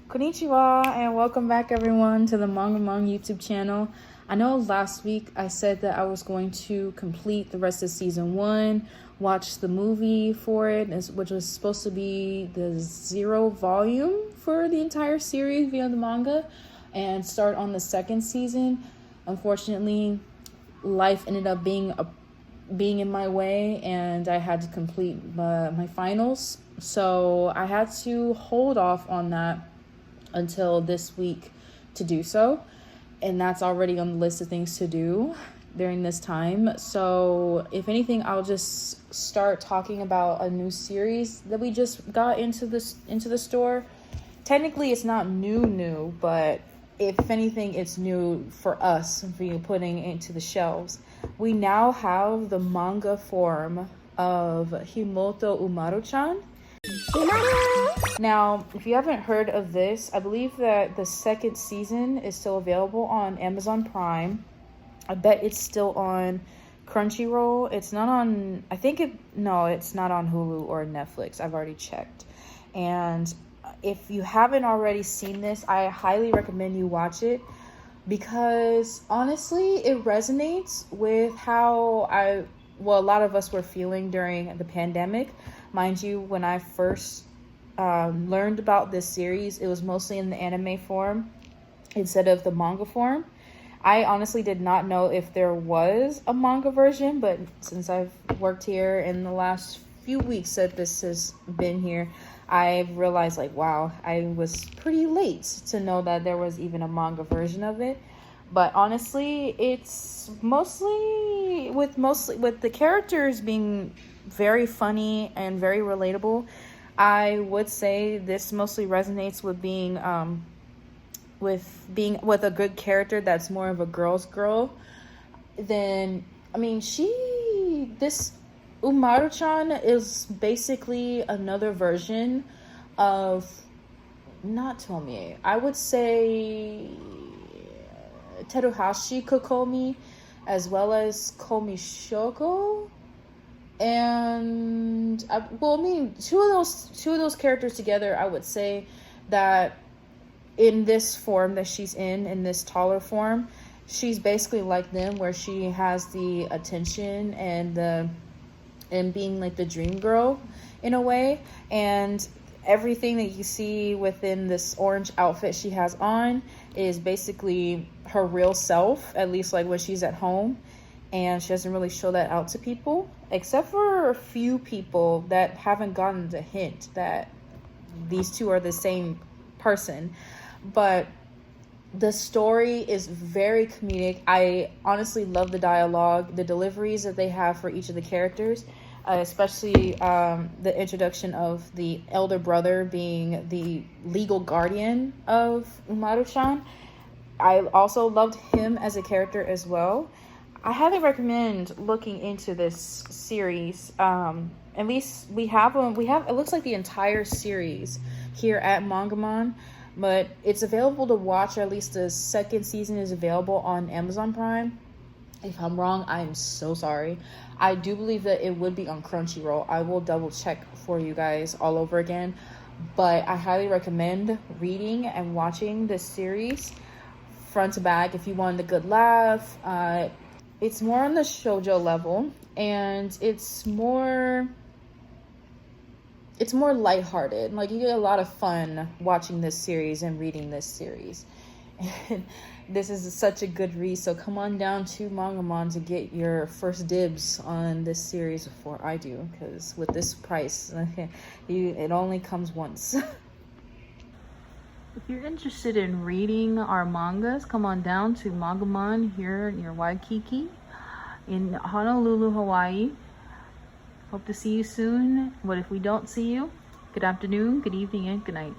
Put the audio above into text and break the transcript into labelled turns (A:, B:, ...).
A: Konnichiwa and welcome back everyone to the Mangamon YouTube channel. I know last week I said that I was going to complete the rest of season 1, watch the movie for it, which was supposed to be the 0 volume for the entire series via the manga, and start on the second season. Unfortunately, life ended up being in my way and I had to complete my finals. So I had to hold off on that until this week to do so, and that's already on the list of things to do during this time. So if anything, I'll just start talking about a new series that we just got into the store. Technically it's not new, but if anything, it's new for us, for you putting it into the shelves. We now have the manga form of Himoto Umaru-chan. Now, if you haven't heard of this, I believe that the second season is still available on Amazon Prime. I bet it's still on Crunchyroll. It's not on, it's not on Hulu or Netflix. I've already checked. And if you haven't already seen this, I highly recommend you watch it, because honestly, it resonates with how a lot of us were feeling during the pandemic. Mind you, when I first learned about this series, it was mostly in the anime form instead of the manga form. I honestly did not know if there was a manga version, but since I've worked here in the last few weeks that this has been here, I've realized, like, wow, I was pretty late to know that there was even a manga version of it. But honestly, it's mostly with the characters being very funny and very relatable. I would say this mostly resonates with being with a good character that's more of a girl's girl. This Umaru-chan is basically another version of, not Tomie, I would say Teruhashi Kokomi, as well as Komishoko. And two of those characters together, I would say that in this form that she's in this taller form, she's basically like them, where she has the attention and being like the dream girl in a way. And everything that you see within this orange outfit she has on is basically her real self, at least like when she's at home. And she doesn't really show that out to people, except for a few people that haven't gotten the hint that these two are the same person. But the story is very comedic. I honestly love the dialogue, the deliveries that they have for each of the characters, especially the introduction of the elder brother being the legal guardian of Umaru-chan. I also loved him as a character as well. I highly recommend looking into this series. At least we have it looks like the entire series here at Mangamon, but it's available to watch, or at least the second season is available on Amazon Prime. If I'm wrong, I am so sorry. I do believe that it would be on Crunchyroll. I will double check for you guys all over again, but I highly recommend reading and watching this series front to back if you wanted a good laugh. It's more on the shoujo level, and it's more lighthearted. Like, you get a lot of fun watching this series and reading this series. And this is such a good read, so come on down to Mangamon to get your first dibs on this series before I do, because with this price, it only comes once. If you're interested in reading our mangas, come on down to Mangamon here near Waikiki in Honolulu, Hawaii. Hope to see you soon. But if we don't see you, good afternoon, good evening, and good night.